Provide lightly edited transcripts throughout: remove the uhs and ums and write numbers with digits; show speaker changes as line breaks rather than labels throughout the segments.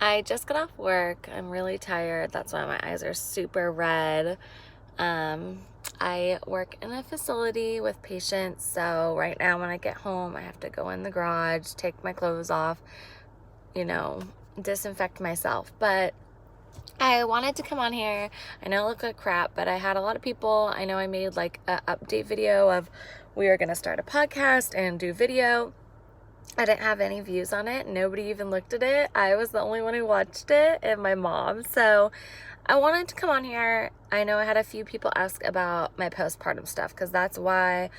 I just got off work. I'm really tired. That's why my eyes are super red. Um, I work in a facility with patients, so right now when I get home, I have to go in the garage, take my clothes off, you know, disinfect myself. But I wanted to come on here. I know I look like crap, but I had a lot of people. I know I made like an update video of we were going to start a podcast and do video. I didn't have any views on it. Nobody even looked at it. I was the only one who watched it, and my mom. So I wanted to come on here. I know I had a few people ask about my postpartum stuff because that's why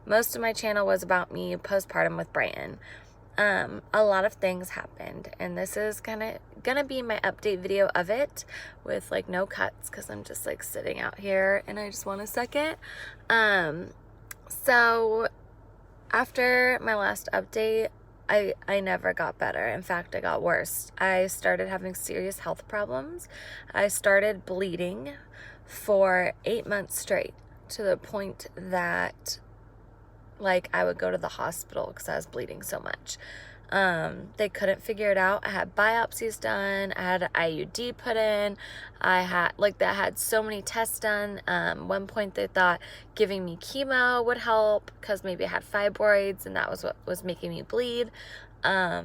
most of my channel was about me postpartum with Brighton. A lot of things happened, and this is gonna be my update video of it with like no cuts because I'm just like sitting out here and I just want a second. So after my last update, I never got better. In fact, I got worse. I started having serious health problems. I started bleeding for 8 months straight to the point that like I would go to the hospital because I was bleeding so much. They couldn't figure it out. I had biopsies done. I had an IUD put in. I had so many tests done. One point they thought giving me chemo would help because maybe I had fibroids and that was what was making me bleed. I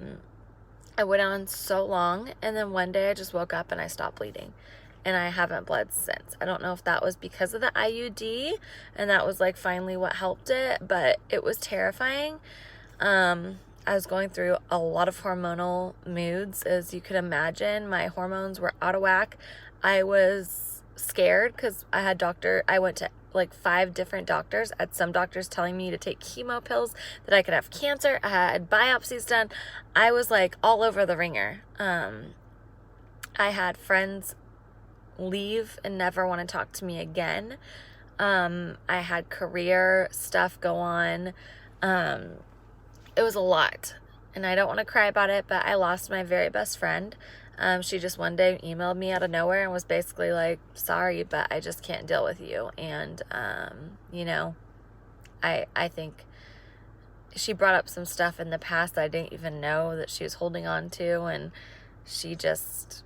went on so long, and then one day I just woke up and I stopped bleeding. And I haven't bled since. I don't know if that was because of the IUD and that was like finally what helped it, but it was terrifying. I was going through a lot of hormonal moods, as you could imagine. My hormones were out of whack. I was scared because I went to like 5 different doctors. I had some doctors telling me to take chemo pills, that I could have cancer. I had biopsies done. I was like all over the ringer. I had friends leave and never want to talk to me again. I had career stuff go on. It was a lot, and I don't want to cry about it, but I lost my very best friend. She just one day emailed me out of nowhere and was basically like, sorry, but I just can't deal with you. And, I think she brought up some stuff in the past that I didn't even know that she was holding on to, and she just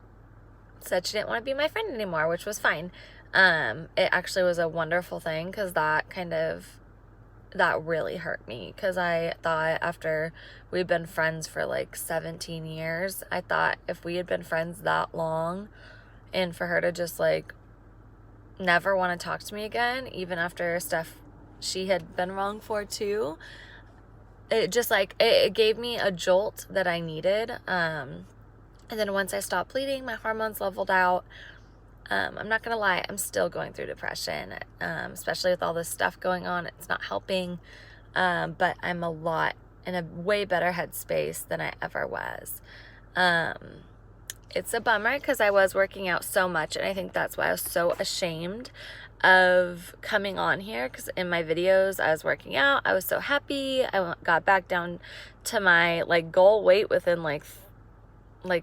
said she didn't want to be my friend anymore, which was fine. It actually was a wonderful thing because that really hurt me, because I thought after we'd been friends for like 17 years, I thought if we had been friends that long and for her to just like never want to talk to me again, even after stuff she had been wrong for too, it just like it gave me a jolt that I needed. And then once I stopped bleeding, my hormones leveled out. I'm not going to lie, I'm still going through depression, especially with all this stuff going on. It's not helping, but I'm in a way better headspace than I ever was. It's a bummer because I was working out so much, and I think that's why I was so ashamed of coming on here, because in my videos I was working out. I was so happy. I got back down to my like goal weight within like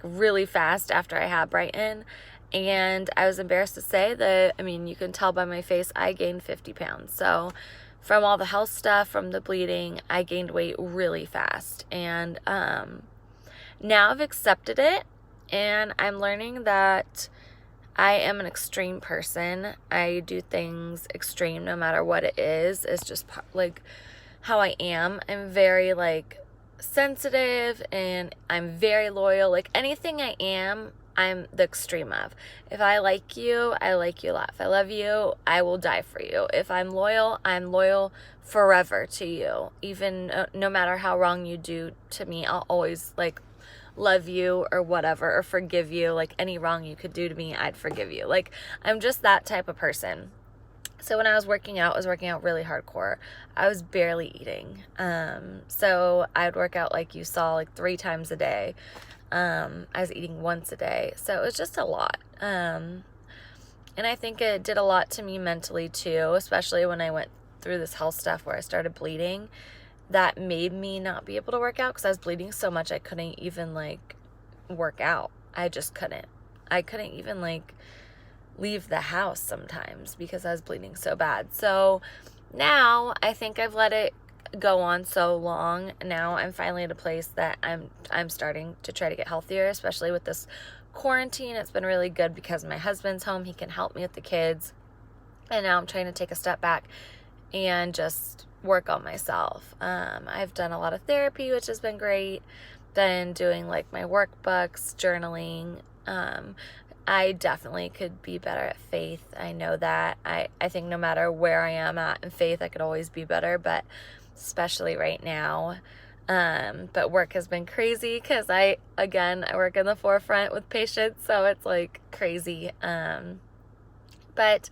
really fast after I had Brighton. And I was embarrassed to say that, I mean, you can tell by my face, I gained 50 pounds. So from all the health stuff, from the bleeding, I gained weight really fast. And now I've accepted it, and I'm learning that I am an extreme person. I do things extreme no matter what it is. It's just like how I am. I'm very like sensitive, and I'm very loyal. Like anything I am, I'm the extreme of. If I like you, I like you a lot. If I love you, I will die for you. If I'm loyal forever to you. Even no matter how wrong you do to me, I'll always like love you or whatever, or forgive you. Like any wrong you could do to me, I'd forgive you. Like I'm just that type of person. So when I was working out really hardcore. I was barely eating. So I would work out like you saw, like 3 times a day. I was eating once a day. So it was just a lot. And I think it did a lot to me mentally too, especially when I went through this health stuff where I started bleeding. That made me not be able to work out because I was bleeding so much I couldn't even like work out. I just couldn't. I couldn't even like leave the house sometimes because I was bleeding so bad. So now I think I've let it go on so long. Now I'm finally at a place that I'm starting to try to get healthier, especially with this quarantine. It's been really good because my husband's home. He can help me with the kids. And now I'm trying to take a step back and just work on myself. I've done a lot of therapy, which has been great. Been doing like my workbooks, journaling. I definitely could be better at faith. I know that. I think no matter where I am at in faith, I could always be better, but especially right now. But work has been crazy because I work in the forefront with patients, so it's like crazy. But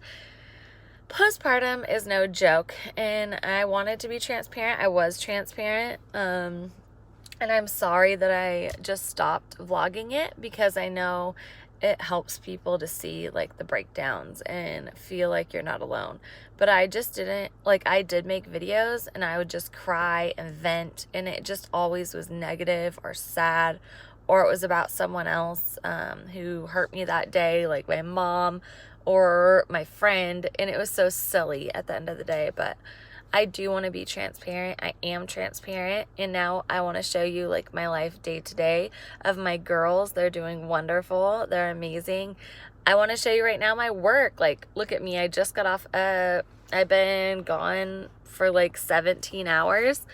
postpartum is no joke, and I wanted to be transparent. I was transparent. And I'm sorry that I just stopped vlogging it, because I know it helps people to see like the breakdowns and feel like you're not alone. But I just didn't, like, I did make videos and I would just cry and vent, and it just always was negative or sad, or it was about someone else who hurt me that day, like my mom or my friend, and it was so silly at the end of the day. But I do want to be transparent. I am transparent, and now I want to show you like my life day to day of my girls. They're doing wonderful. They're amazing. I want to show you right now my work. Like, look at me. I just got off. I've been gone for like 17 hours.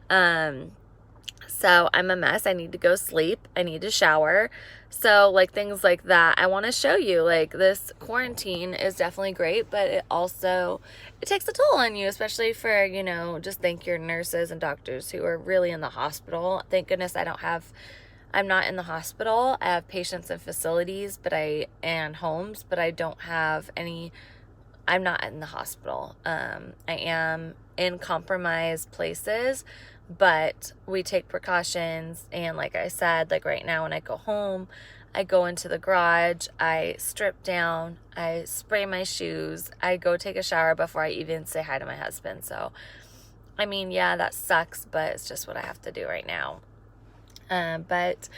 So I'm a mess. I need to go sleep. I need to shower. So like things like that, I want to show you. Like, this quarantine is definitely great, but it takes a toll on you, especially for, you know, just thank your nurses and doctors who are really in the hospital. Thank goodness I'm not in the hospital. I have patients in facilities, and homes, but I don't have any. I'm not in the hospital. I am in compromised places, but we take precautions. And like I said, like right now when I go home, I go into the garage, I strip down, I spray my shoes, I go take a shower before I even say hi to my husband. So, I mean, yeah, that sucks, but it's just what I have to do right now. But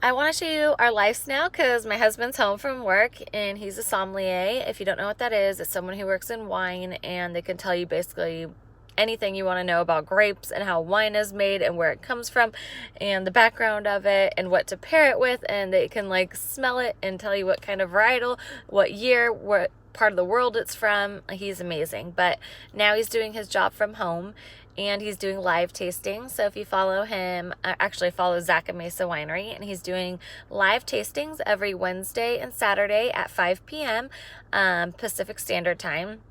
I want to show you our lives now, because my husband's home from work and he's a sommelier. If you don't know what that is, it's someone who works in wine, and they can tell you basically anything you want to know about grapes and how wine is made and where it comes from and the background of it and what to pair it with, and they can like smell it and tell you what kind of varietal, what year, what part of the world it's from. He's amazing. But now he's doing his job from home, and he's doing live tastings. So if you follow him, actually follow Zach and Mesa Winery, and he's doing live tastings every Wednesday and Saturday at 5 p.m. Pacific Standard Time.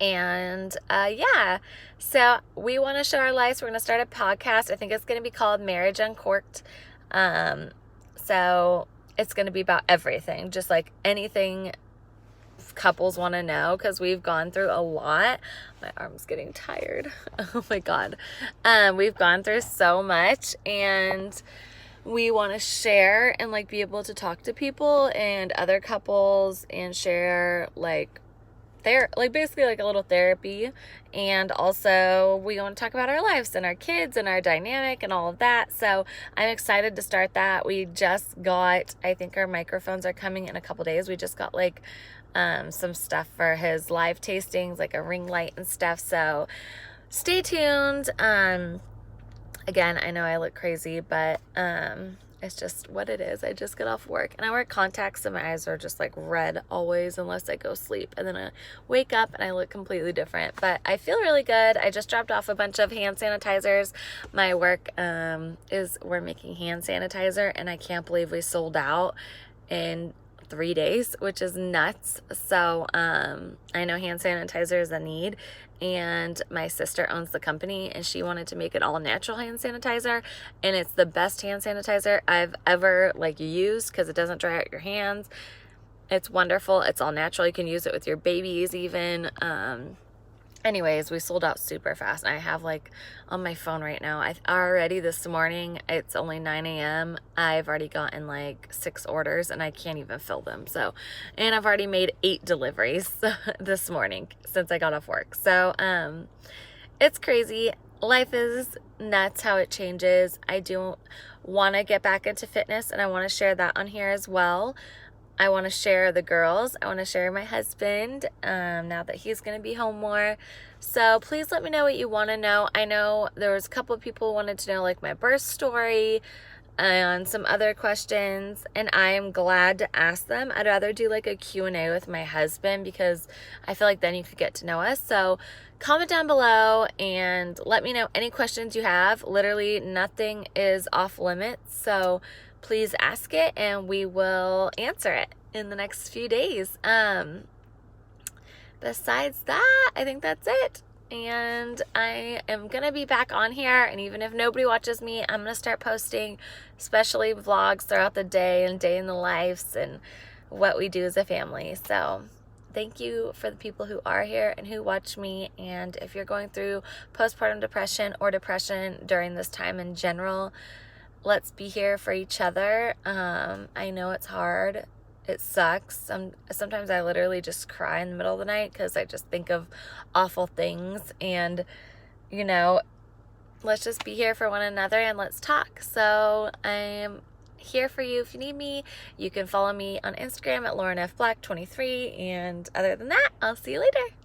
And yeah, so we want to show our lives. We're going to start a podcast. I think it's going to be called Marriage Uncorked. So it's going to be about everything, just like anything couples want to know, because we've gone through a lot. My arm's getting tired. Oh my God. We've gone through so much, and we want to share and like be able to talk to people and other couples and share like basically like a little therapy. And also we want to talk about our lives and our kids and our dynamic and all of that. So I'm excited to start that. We just got, I think our microphones are coming in a couple days. We just got like some stuff for his live tastings, like a ring light and stuff. So stay tuned. Again, I know I look crazy, but it's just what it is. I just get off work and I wear contacts, and my eyes are just like red always unless I go sleep, and then I wake up and I look completely different. But I feel really good. I just dropped off a bunch of hand sanitizers. My work we're making hand sanitizer, and I can't believe we sold out in 3 days, which is nuts. So I know hand sanitizer is a need, and my sister owns the company, and she wanted to make it all natural hand sanitizer, and it's the best hand sanitizer I've ever like used, because it doesn't dry out your hands. It's wonderful. It's all natural. You can use it with your babies even. Anyways, we sold out super fast. And I have like on my phone right now, I already this morning, it's only 9 a.m. I've already gotten like 6 orders, and I can't even fill them. So, and I've already made 8 deliveries this morning since I got off work. So, it's crazy. Life is nuts how it changes. I do want to get back into fitness, and I want to share that on here as well. I want to share the girls. I want to share my husband now that he's going to be home more. So please let me know what you want to know. I know there was a couple of people who wanted to know like my birth story and some other questions, and I am glad to ask them. I'd rather do like a Q&A with my husband because I feel like then you could get to know us. So comment down below and let me know any questions you have. Literally nothing is off limits, so please ask it and we will answer it in the next few days. Besides that, I think that's it. And I am gonna be back on here, and even if nobody watches me, I'm gonna start posting especially vlogs throughout the day and day in the lives and what we do as a family. So thank you for the people who are here and who watch me. And if you're going through postpartum depression or depression during this time in general, let's be here for each other. I know it's hard. It sucks. Sometimes I literally just cry in the middle of the night because I just think of awful things. And, you know, let's just be here for one another and let's talk. So I'm here for you if you need me. You can follow me on Instagram at LaurenFBlack23. And other than that, I'll see you later.